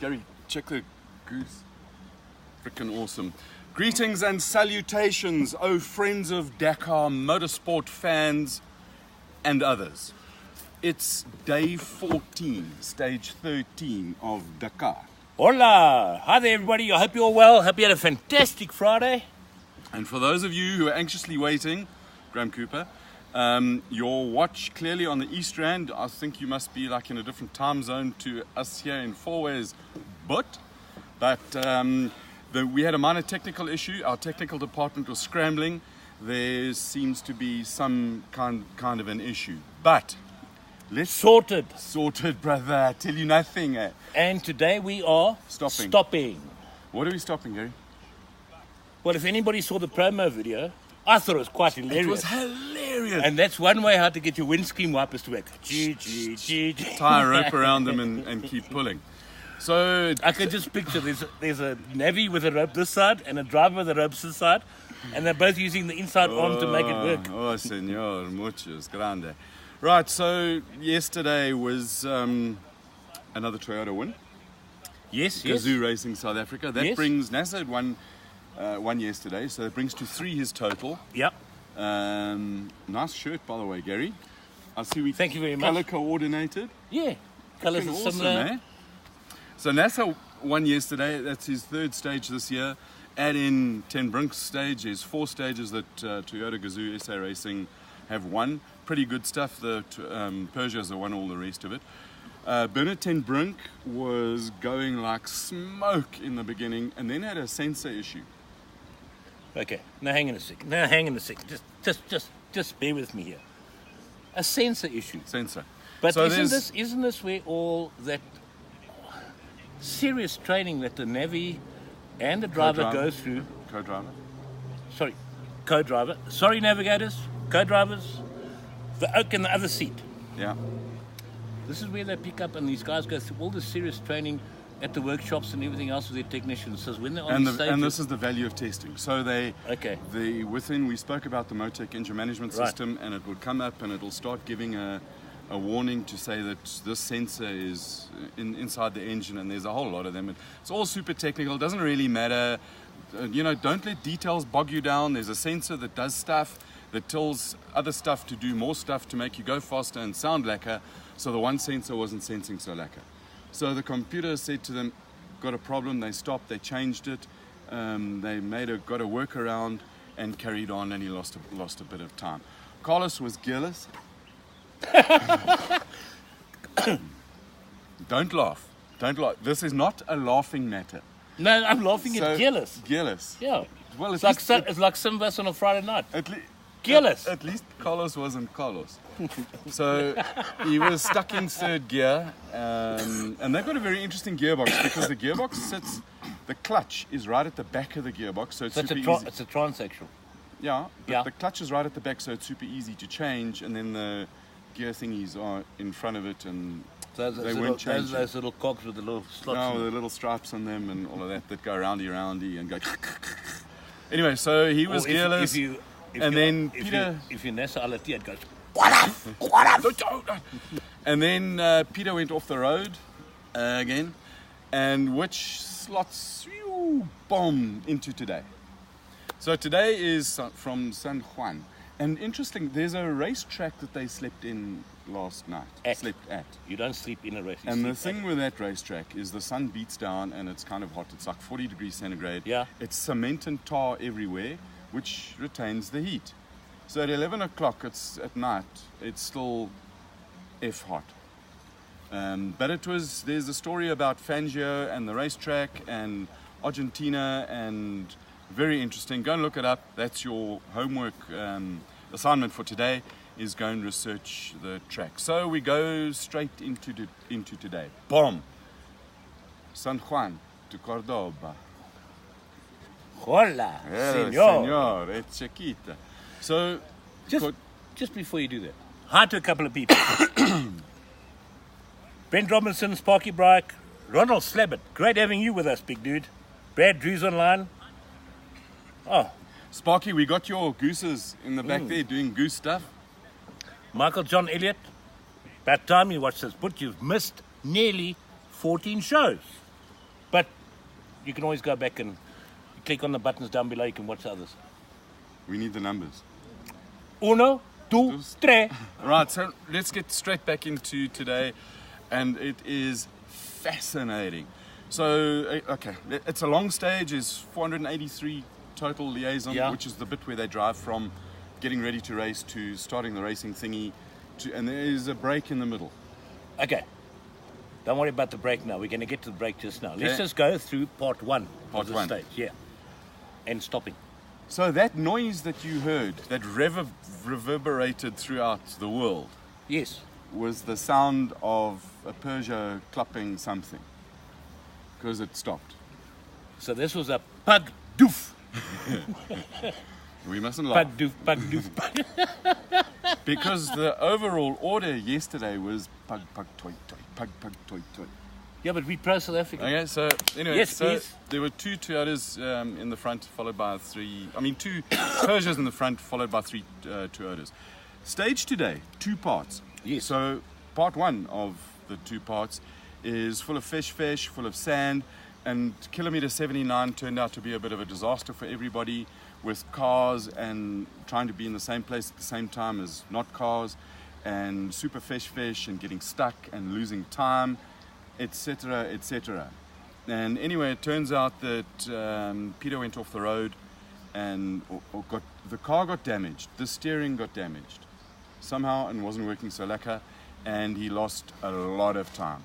Gary, check the goose. Freaking awesome. Greetings and salutations, oh friends of Dakar, motorsport fans and others. It's day 14, stage 13 of Dakar. Hola! Hi there, everybody. I hope you're all well. Hope you had a fantastic Friday. And for those of you who are anxiously waiting, Graham Cooper, your watch clearly on the East Rand, I think you must be like in a different time zone to us here in Fourways. But we had a minor technical issue. Our technical department was scrambling. There seems to be some kind of an issue. But let's Sorted. Brother. I tell you nothing. And today we are stopping. What are we stopping, Gary? Well, if anybody saw the promo video, I thought it was quite hilarious. It was hilarious. And that's one way how to get your windscreen wipers to work. Tie a rope around them and keep pulling. So I can just picture there's a navvy with a rope this side and a driver with a rope this side, and they're both using the inside arm to make it work. Oh, senor, muchos, grande. Right, so yesterday was another Toyota win. Yes. Gazoo Racing South Africa. That Yes. brings, NASA had won yesterday, so that brings to 3 his total. Yep. Nice shirt, by the way, Gary. I see we Thank you very much. color coordinated. Yeah. Colours are Awesome, similar. eh? So NASA won yesterday. That's his third stage this year. Add in Ten Brink's stage. There's 4 stages that Toyota Gazoo SA Racing have won. Pretty good stuff. The Peugeots have won all the rest of it. Bernard Ten Brink was going like smoke in the beginning and then had a sensor issue. Okay. Now hang on a second. Just bear with me here. A sensor issue. Sensor. But So isn't this where all that serious training that the navvy and the driver go through? Co-driver. Sorry, co-driver. Sorry, navigators, co-drivers. The oak in the other seat. Yeah. This is where they pick up, and these guys go through all the serious training at the workshops and everything else with their technicians. So when they're on the stage, and this is the value of testing. So we spoke about the Motec engine management Right. system, and it would come up and it will start giving a warning to say that this sensor is inside the engine, and there's a whole lot of them. It's all super technical. It doesn't really matter. Don't let details bog you down. There's a sensor that does stuff, that tells other stuff to do more stuff to make you go faster and sound lacquer. So the one sensor wasn't sensing so lacquer. So the computer said to them, got a problem. They stopped. They changed it. They got a workaround and carried on, and he lost a bit of time. Carlos was gearless. Don't laugh. This is not a laughing matter. no, I'm laughing at gearless. Gearless. Yeah, Well, it's like some of us on a Friday night. Gearless. Gearless. At least Carlos wasn't Carlos. So he was stuck in third gear, and they've got a very interesting gearbox because the gearbox the clutch is right at the back of the gearbox, so it's super easy. It's a transaxle. Yeah, but Yeah. the clutch is right at the back, so it's super easy to change, and then the gear thingies are in front of it, and Those little cogs with the little slots. with the little stripes on them and all of that go roundy and go. Anyway, so he was gearless. If you're Nessa Alatia, it goes, what up? And then Peter went off the road again, and which slots bomb into today. So today is from San Juan, and interesting. There's a racetrack that they slept in last night. Slept at. You don't sleep in a race. And the thing with that racetrack is the sun beats down and it's kind of hot. It's like 40 degrees centigrade. Yeah. It's cement and tar everywhere, which retains the heat. So at 11 o'clock at night, it's still F hot. But there's a story about Fangio and the racetrack and Argentina, and very interesting. Go and look it up. That's your homework assignment for today, is go and research the track. So we go straight into today. Boom! San Juan to Cordoba. Hola, Senor, it's chiquita. So, just before you do that, hi to a couple of people. Brent Robinson, Sparky Bryke, Ronald Slabbert. Great having you with us, big dude. Brad Drew's online. Oh, Sparky, we got your gooses in the back there doing goose stuff. Michael John Elliott. About time you watched this, but you've missed nearly 14 shows. But you can always go back and click on the buttons down below. You can watch the others. We need the numbers. Uno, dos, tres. Right, so let's get straight back into today, and it is fascinating. So, okay, it's a long stage, is 483 total liaison, Yeah. which is the bit where they drive from getting ready to race to starting the racing thingy, and there is a break in the middle. Okay. Don't worry about the break now. We're going to get to the break just now. Let's Okay. just go through part one Part of the one. stage. Yeah. And stopping. So that noise that you heard, that reverberated throughout the world, Yes. was the sound of a Peugeot clapping something, because it stopped. So this was a pug doof. We mustn't laugh. Pug doof, pug doof, pug. Because the overall order yesterday was pug, pug, toy, toy, pug, pug, toy, toy. Yeah, but we pro South Africa. Okay, so anyway, Yes, so please. there were two Toyotas in the front, followed by two Peugeots in the front, followed by three Toyotas. Stage today, 2 parts. Yes. So part one of the 2 parts is full of fish, full of sand, and kilometer 79 turned out to be a bit of a disaster for everybody, with cars and trying to be in the same place at the same time as not cars, and super fish and getting stuck and losing time, etc., etc. And anyway, it turns out that Peter went off the road, and the car got damaged. The steering got damaged somehow and wasn't working so lekker, and he lost a lot of time.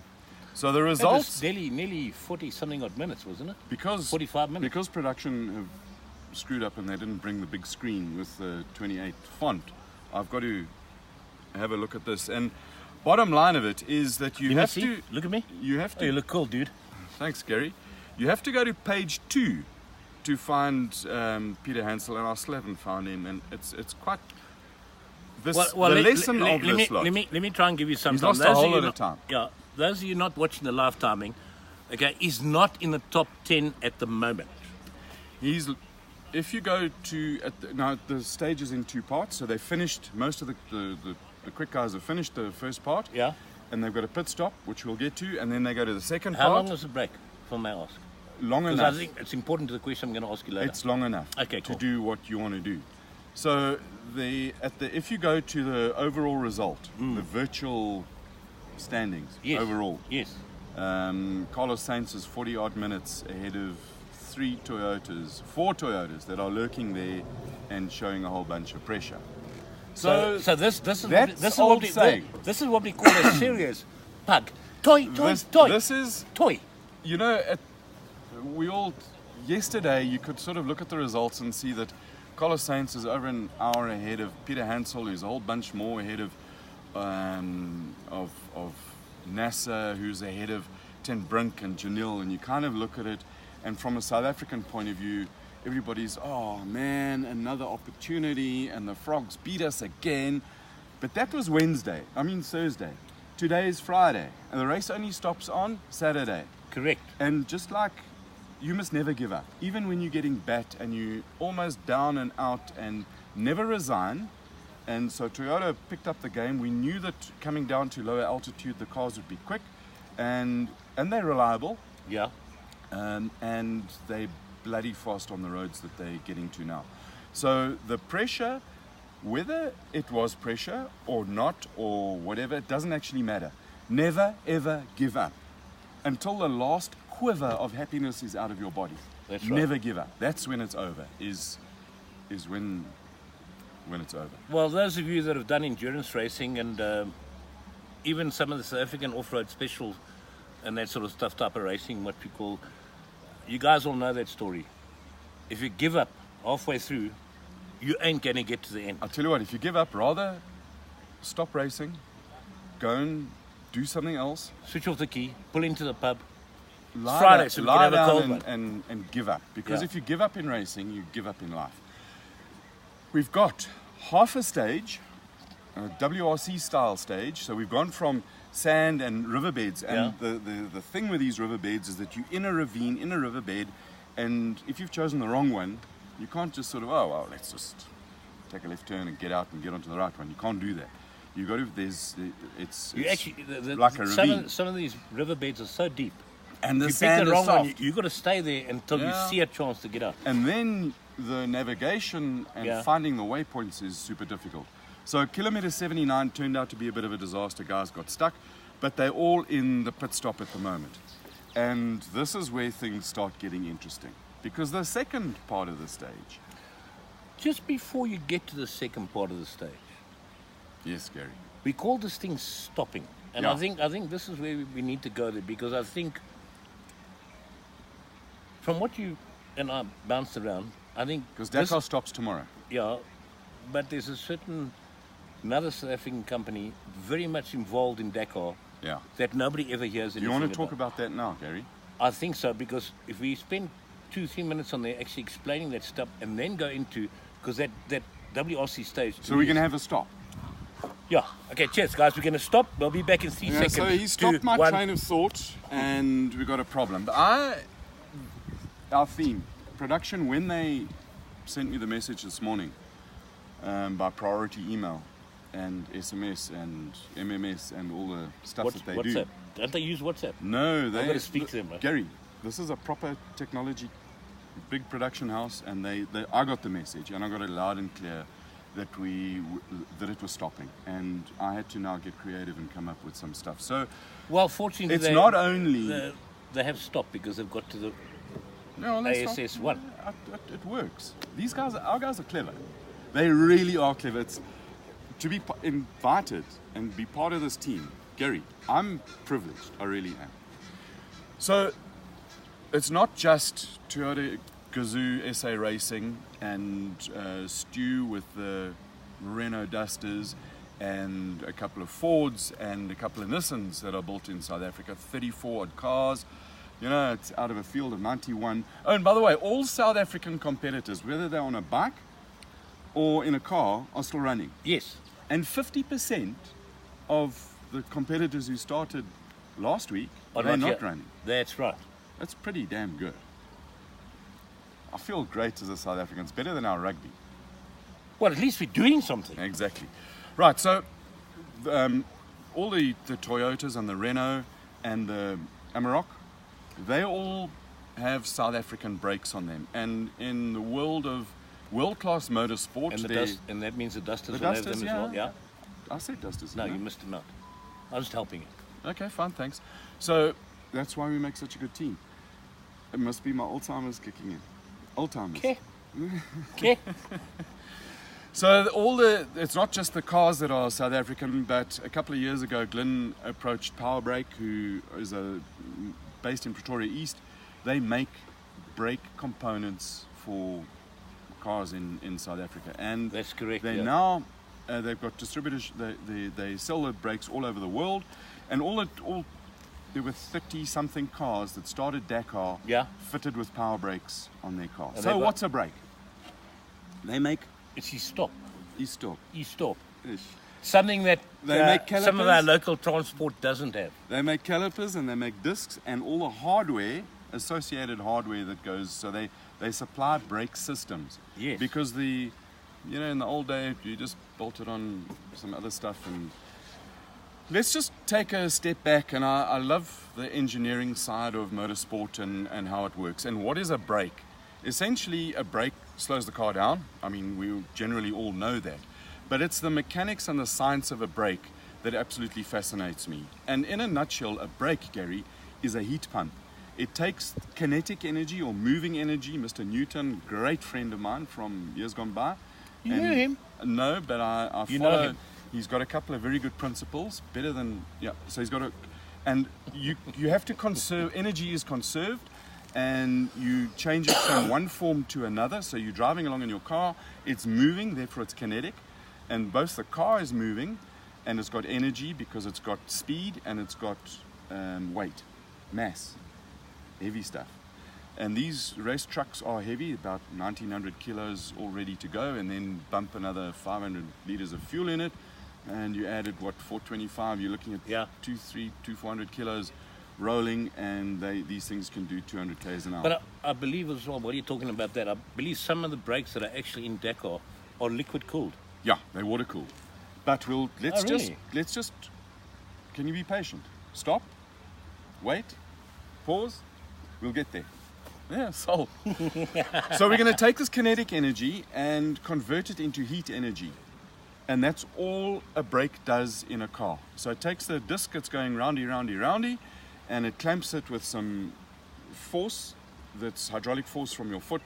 So the It was results, nearly 40 something odd minutes, wasn't it? because 45 minutes. because production have screwed up and they didn't bring the big screen with the 28 font, I've got to have a look at this. And bottom line of it is that you Let me have see. to. Look at me. You have Oh, you to. look cool, dude. Thanks, Gary. You have to go to page 2 to find Peter Hansel, and I still haven't found him. And it's quite. This the lesson of this lot. let me try and give you some He's time. lost a Those of whole you lot of not- time. Yeah, those of you not watching the live timing, okay, he's not in the top 10 at the moment. He's. If you go to now the stage is in 2 parts, so they finished most of the quick guys have finished the first part. Yeah. And they've got a pit stop, which we'll get to, and then they go to the second How part. long is the break, if I may ask? Long Because enough. I think it's important to the question I'm going to ask you later. It's long enough Okay, to cool. do what you want to do. So if you go to the overall result, the virtual standings Yes. overall, Yes. Carlos Sainz is 40 odd minutes ahead of 4 Toyotas that are lurking there and showing a whole bunch of pressure. So this is that's what old we saying. this is what we call a serious pug. Toy. This is, Toy. you know, we all, yesterday you could sort of look at the results and see that Carlos Sainz is over an hour ahead of Peter Hansel, who's a whole bunch more ahead of NASA, who's ahead of Ten Brink and Janil, and you kind of look at it, and from a South African point of view, everybody's, oh man, another opportunity, and the Frogs beat us again. But that was Thursday. Today is Friday, and the race only stops on Saturday. Correct. And just like, you must never give up. Even when you're getting bat and you're almost down and out, and never resign. And so Toyota picked up the game. We knew that coming down to lower altitude, the cars would be quick, and they're reliable, Yeah. and they bloody fast on the roads that they're getting to now. So the pressure, whether it was pressure or not or whatever, it doesn't actually matter. Never ever give up until the last quiver of happiness is out of your body. That's right. Never give up. That's when it's over. Is when it's over. Well, those of you that have done endurance racing and even some of the South African off-road special and that sort of stuff type of racing, what we call, you guys all know that story. If you give up halfway through, you ain't going to get to the end. I'll tell you what, if you give up, rather stop racing, go and do something else. Switch off the key, pull into the pub. Lie Friday, down, so we lie can have a cold down one. and give up. Because Yeah. if you give up in racing, you give up in life. We've got half a stage, a WRC style stage. So we've gone from sand and riverbeds. And the thing with these riverbeds is that you're in a ravine, in a riverbed. And if you've chosen the wrong one, you can't just sort of, oh, well, let's just take a left turn and get out and get onto the right one. You can't do that. You got to. It's actually like a ravine. some of these riverbeds are so deep. And the You pick sand the is wrong soft. one. You got to stay there until you see a chance to get out. And then the navigation and finding the waypoints is super difficult. So kilometer 79 turned out to be a bit of a disaster. Guys got stuck, but they're all in the pit stop at the moment. And this is where things start getting interesting, because the second part of the stage. Just before you get to the second part of the stage, Yes, Gary. we call this thing stopping. And Yeah. I think this is where we need to go there, because I think from what you and I bounced around, I think Because Dakar stops tomorrow. yeah, but there's another South African company very much involved in Dakar Yeah. that nobody ever hears Do anything you want to talk about. about that now, Gary? I think so, because if we spend 2-3 minutes on there actually explaining that stuff and then go into, because that WRC stage. So we're going to have a stop. Yeah. Okay, cheers, guys. We're going to stop. We'll be back in 3 seconds. So he stopped 2, my 1. train of thought, and we got a problem. Our theme, production, when they sent me the message this morning by priority email and SMS and MMS and all the stuff that they WhatsApp. do. Don't they use WhatsApp? No, they. I've got to speak to them, right? Gary, this is a proper technology, big production house, and I got the message, and I got it loud and clear that that it was stopping, and I had to now get creative and come up with some stuff. So, Well, fortunately, it's not only they have stopped because they've got to the no, that's not- ASS 1. It works. Our guys are clever. They really are clever. It's to be invited and be part of this team. Gary, I'm privileged. I really am. So it's not just Toyota Gazoo SA Racing and Stu with the Renault Dusters and a couple of Fords and a couple of Nissans that are built in South Africa, 34 odd cars. You know, it's out of a field of 91. Oh, and by the way, all South African competitors, whether they're on a bike or in a car, are still running. Yes. And 50% of the competitors who started last week are not yet. running. That's right. That's pretty damn good. I feel great as a South African. It's better than our rugby. Well, at least we're doing something. Exactly. Right, so all the Toyotas and the Renault and the Amarok, they all have South African brakes on them. And in the world of world-class motorsport, And that means the Dusters the will have Dusters, them as well. Yeah. I said Dusters. No, didn't you missed them out. I was just helping you. I? Okay, fine, thanks. So that's why we make such a good team. It must be my Alzheimer's kicking in. Alzheimer's. Okay. Okay. So it's not just the cars that are South African, but a couple of years ago, Glyn approached Powerbrake, who is based in Pretoria East. They make brake components for cars in South Africa, and That's correct. They yeah. now they've got distributors. They sell the brakes all over the world, and there were 30-something cars that started Dakar fitted with power brakes on their car. And So what's a brake? They make It's e-stop. e-stop. E-stop. Ish. Something that They make some of our calipers. local transport doesn't have. They make calipers and they make discs and all the hardware, associated hardware that goes. So they supply brake systems. Yes. Because in the old day, you just bolted on some other stuff. And let's just take a step back. And I love the engineering side of motorsport and how it works. And what is a brake? Essentially, a brake slows the car down. I mean, we generally all know that. But it's the mechanics and the science of a brake that absolutely fascinates me. And in a nutshell, a brake, Gary, is a heat pump. It takes kinetic energy or moving energy. Mr. Newton, great friend of mine from years gone by. You know him? No, but I You know follow. him? He's got a couple of very good principles, better than, so he's got and you have to conserve, energy is conserved, and you change it from one form to another. So you're driving along in your car, it's moving, therefore it's kinetic. And both the car is moving and it's got energy because it's got speed and it's got weight, mass, heavy stuff. And these race trucks are heavy, about 1900 kilos all ready to go, and then bump another 500 liters of fuel in it. And you added 425, you're looking at 400 kilos rolling, and these things can do 200 k's an hour. But I believe as well, what are you talking about that? I believe some of the brakes that are actually in Dakar are liquid cooled. Yeah, they're water cooled. But let's really? just. Can you be patient? Stop. Wait. Pause. We'll get there. Yeah, sold. So we're going to take this kinetic energy and convert it into heat energy. And that's all a brake does in a car. So it takes the disc that's going roundy, roundy, roundy, and it clamps it with some force, that's hydraulic force from your foot,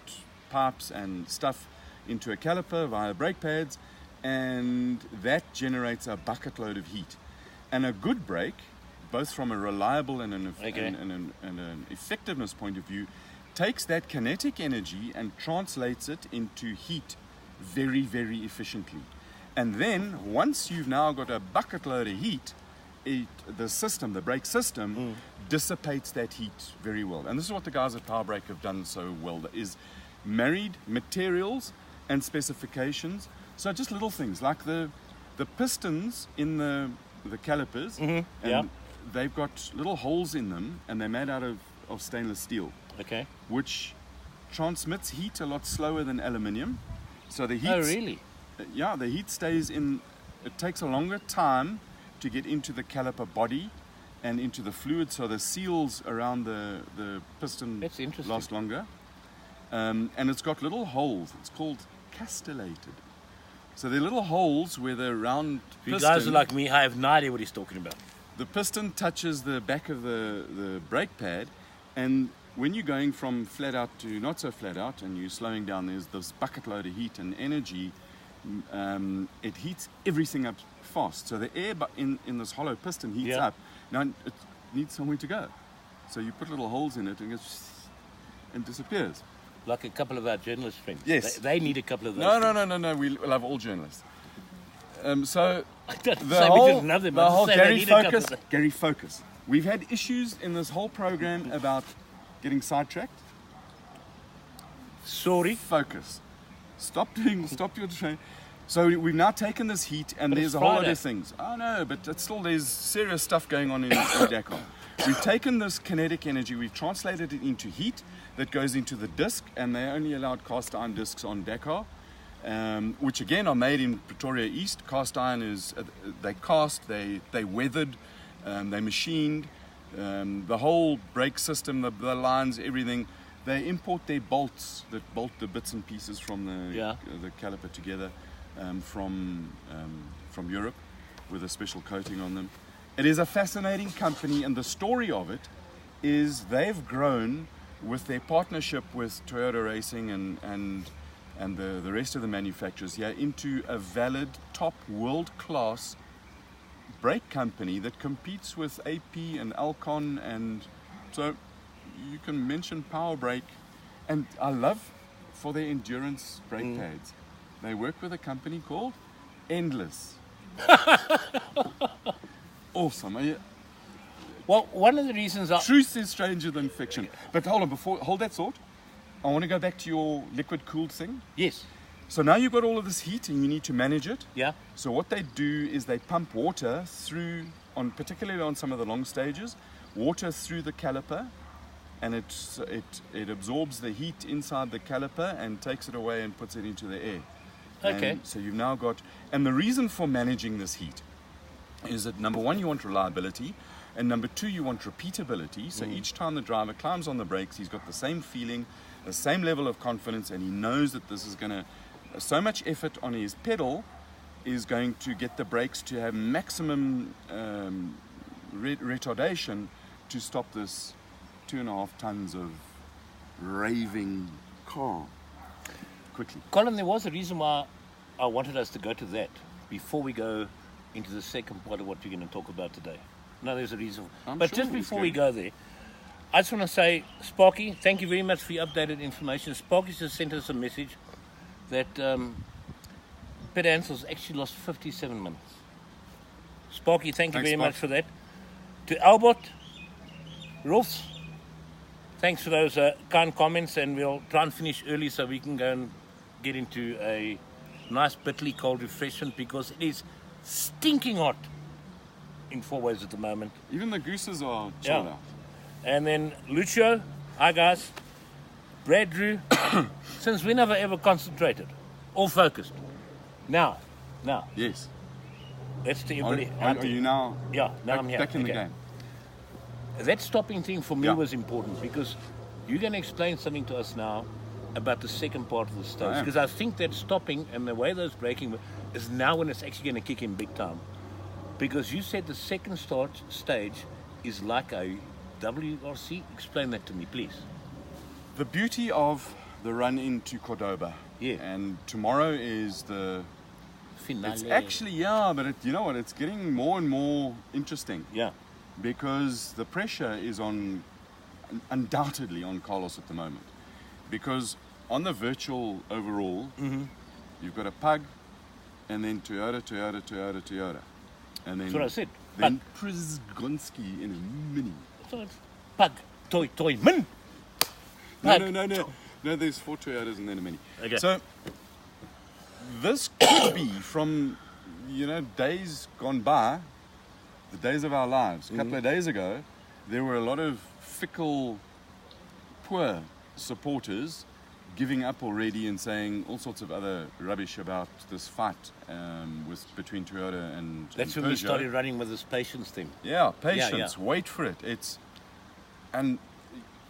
pipes and stuff, into a caliper via brake pads, and that generates a bucket load of heat. And a good brake, both from a reliable and an effectiveness point of view, takes that kinetic energy and translates it into heat very, very efficiently. And then, once you've now got a bucket load of heat, the brake system, dissipates that heat very well. And this is what the guys at Power Brake have done so well, is married materials and specifications. So just little things, like the pistons in the calipers, and they've got little holes in them, and they're made out of stainless steel, which transmits heat a lot slower than aluminium. So the heat... Oh, really? Yeah, the heat stays in. It takes a longer time to get into the caliper body and into the fluid, so the seals around the piston last longer. And it's got little holes. It's called castellated. So they're little holes where the round piston... You guys are like me, I have no idea what he's talking about. The piston touches the back of the brake pad, and when you're going from flat out to not so flat out and you're slowing down, there's this bucket load of heat and energy. It heats everything up fast. So the air in this hollow piston heats up. Now it needs somewhere to go. So you put little holes in it and it disappears. Like a couple of our journalist friends. Yes. They need a couple of those. No. We love all journalists. So the whole Gary Focus. We've had issues in this whole program about getting sidetracked. Sorry. Focus. Stop your train. So we've now taken this heat, and there's a whole lot of things. Oh no, but there's serious stuff going on in Dakar. We've taken this kinetic energy, we've translated it into heat that goes into the disc, and they only allowed cast iron discs on Dakar, which again are made in Pretoria East. Cast iron is they weathered, they machined, the whole brake system, the lines, everything. They import their bolts that bolt the bits and pieces from the caliper together from Europe with a special coating on them. It is a fascinating company, and the story of it is they've grown with their partnership with Toyota Racing and the rest of the manufacturers here into a valid top world-class brake company that competes with AP and Alcon, and so you can mention Power Brake, and I love for their endurance brake pads. They work with a company called Endless. Awesome. Well, one of the reasons truth is stranger than fiction. But hold that thought. I want to go back to your liquid-cooled thing. Yes. So now you've got all of this heat and you need to manage it. Yeah. So what they do is they pump water through, particularly on some of the long stages, water through the caliper, and it absorbs the heat inside the caliper and takes it away and puts it into the air. Okay. And so you've now got, and the reason for managing this heat is that number one, you want reliability, and number two, you want repeatability. So each time the driver climbs on the brakes, he's got the same feeling, the same level of confidence, and he knows that this is going to, so much effort on his pedal is going to get the brakes to have maximum retardation to stop this 2.5 tons of raving car quickly. Colin, there was a reason why I wanted us to go to that before we go into the second part of what we're going to talk about today. No, there's a reason. But just before we go there, I just want to say, Sparky, thank you very much for your updated information. Sparky just sent us a message that Peter Ansell's actually lost 57 minutes. Sparky, thank you very much for that. To Albert, Rolf, thanks for those kind comments, and we'll try and finish early so we can go and get into a nice bitterly cold refreshment, because it is stinking hot in Four Ways at the moment. Even the gooses are chilled out. And then Lucio, hi guys. Brad Drew, since when have I ever concentrated? All focused. Now. Yes. That's to everybody. Are you now? Yeah, now I'm here. Back in the game. That stopping thing for me Yeah. was important because you're going to explain something to us now about the second part of the I stage. am. Because I think that stopping and the way those braking is now when it's actually going to kick in big time. Because you said the second stage is like a WRC. Explain that to me, please. The beauty of the run into Cordoba. Yeah. And tomorrow is the. Finale. It's actually, yeah, but you know what? It's getting more and more interesting. Yeah. Because the pressure is undoubtedly on Carlos at the moment. Because on the virtual overall, you've got a Pug, and then Toyota. And then, That's what I said. Then Przgonski in a Mini. So it's Pug, Toy, Min. No, there's 4 Toyotas and then a Mini. Okay. So, this could be from, days gone by, the days of our lives. A couple of days ago, there were a lot of fickle, poor supporters giving up already and saying all sorts of other rubbish about this fight between Toyota and That's and when we Peugeot. started running with this patience thing. Yeah, patience. Yeah. Wait for it. And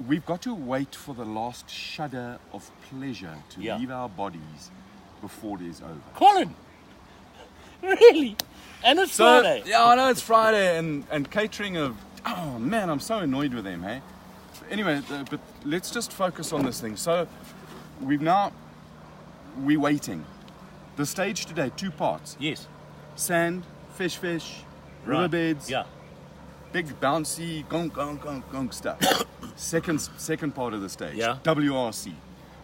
we've got to wait for the last shudder of pleasure to Yeah. leave our bodies before it is over. Colin! Really? And it's Friday. Yeah, I know it's Friday and catering of. Oh man, I'm so annoyed with them, hey. Anyway, but let's just focus on this thing. So we're waiting. The stage today, 2 parts: Yes. sand, fish, Right. riverbeds, Yeah. big bouncy gong stuff. Second part of the stage, Yeah. WRC,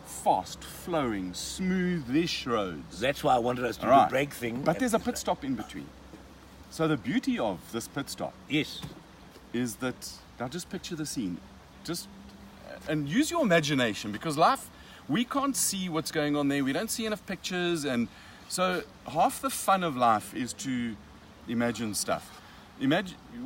fast flowing, smoothish roads. That's why I wanted us to do Right. the break thing. But there's a pit stop in between. So the beauty of this pit stop Yes. is that, now just picture the scene, and use your imagination, because life, we can't see what's going on there, we don't see enough pictures, and so half the fun of life is to imagine stuff.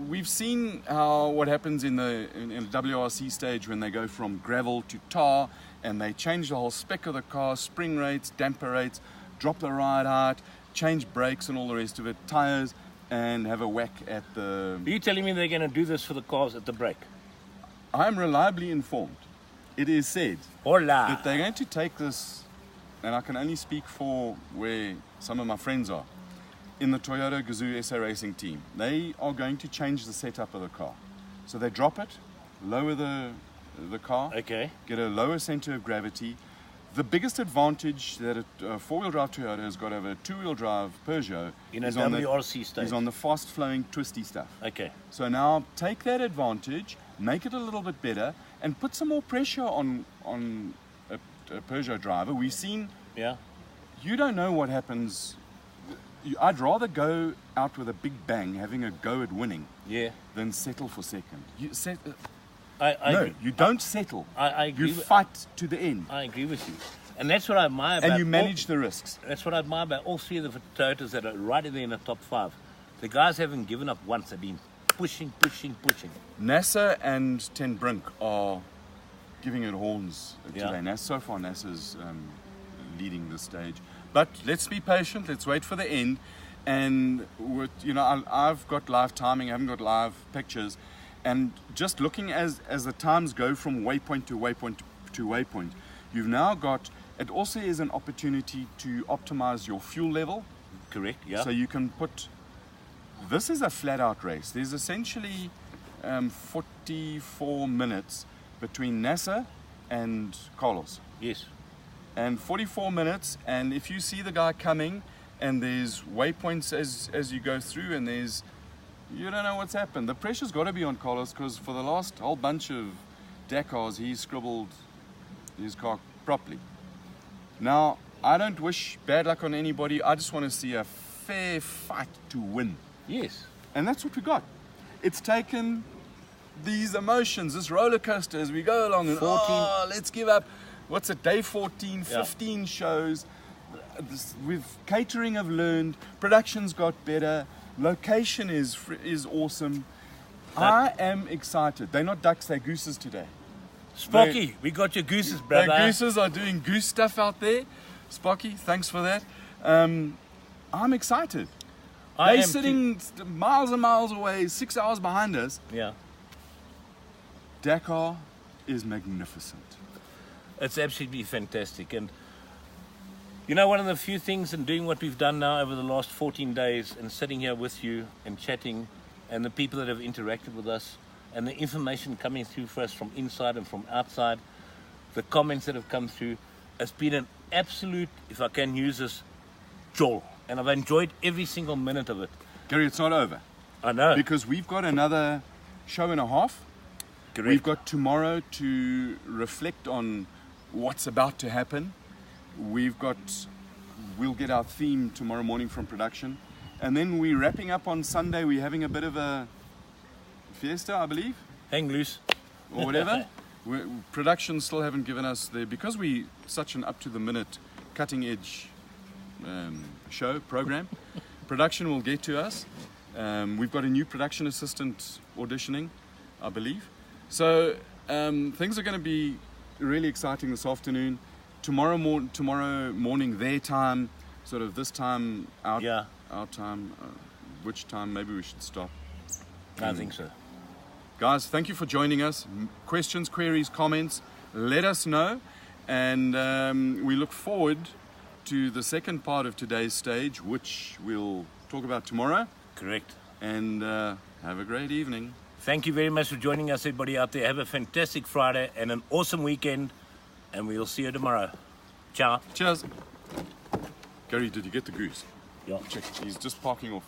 We've seen what happens in the WRC stage when they go from gravel to tar, and they change the whole spec of the car, spring rates, damper rates, drop the ride height, change brakes and all the rest of it, tires, and have a whack at the... Are you telling me they're going to do this for the cars at the break? I'm reliably informed. It is said Hola. that they're going to take this, and I can only speak for where some of my friends are, in the Toyota Gazoo SA Racing team. They are going to change the setup of the car. So they drop it, lower the car, Okay. get a lower center of gravity. The biggest advantage that a four-wheel drive Toyota has got over a two-wheel drive Peugeot In a is on WRC stage. is on the fast-flowing, twisty stuff. Okay. So now take that advantage, make it a little bit better, and put some more pressure on a Peugeot driver. We've seen, Yeah. you don't know what happens. I'd rather go out with a big bang, having a go at winning, Yeah. than settle for second. I No, agree. you don't settle. I agree. You fight to the end, I agree with you. And that's what I admire about and you manage the risks. That's what I admire about all three of the Toyotas that are right there in the top 5. The guys haven't given up once. They've been pushing. NASA and Ten Brink are giving it horns today. Yeah. So far, NASA's leading the stage. But let's be patient. Let's wait for the end. And I've got live timing. I haven't got live pictures. And just looking as the times go from waypoint to waypoint to waypoint, you've now got. It also is an opportunity to optimize your fuel level. Correct, yeah. So you can put. This is a flat-out race. There's essentially 44 minutes between NASA and Carlos. Yes. And 44 minutes, and if you see the guy coming, and there's waypoints as you go through, and you don't know what's happened. The pressure's got to be on Carlos, because for the last whole bunch of Dakars, he's scribbled his car properly. Now, I don't wish bad luck on anybody. I just want to see a fair fight to win. Yes. And that's what we got. It's taken these emotions, this roller coaster as we go along. And 14. let's give up. What's it, day 14, Yeah. 15 shows. With catering I've learned, production's got better, location is awesome. I am excited. They're not ducks, they're gooses today. Spocky, we got your gooses, brother. The gooses are doing goose stuff out there. Spocky, thanks for that. I'm excited. They're sitting miles and miles away, 6 hours behind us. Yeah. Dakar is magnificent. It's absolutely fantastic. And you know, one of the few things in doing what we've done now over the last 14 days and sitting here with you and chatting and the people that have interacted with us and the information coming through for us from inside and from outside, the comments that have come through, has been an absolute, if I can use this, joy. And I've enjoyed every single minute of it. Gary, it's not over. I know. Because we've got another show and a half. Correct. We've got tomorrow to reflect on what's about to happen. We'll get our theme tomorrow morning from production. And then we're wrapping up on Sunday. We're having a bit of a fiesta, I believe. Hang loose. Or whatever. Production still haven't given us because we such an up-to-the-minute, cutting-edge program. Production will get to us. We've got a new production assistant auditioning, I believe. So things are going to be really exciting this afternoon. Tomorrow morning, their time, sort of this time, our time. Which time? Maybe we should stop. I think so. Guys, thank you for joining us. Questions, queries, comments, let us know. And we look forward to the second part of today's stage, which we'll talk about tomorrow. Correct. And have a great evening. Thank you very much for joining us, everybody out there. Have a fantastic Friday and an awesome weekend. And we'll see you tomorrow. Ciao. Cheers. Gary, did you get the goose? Yeah. Check. He's just parking off there.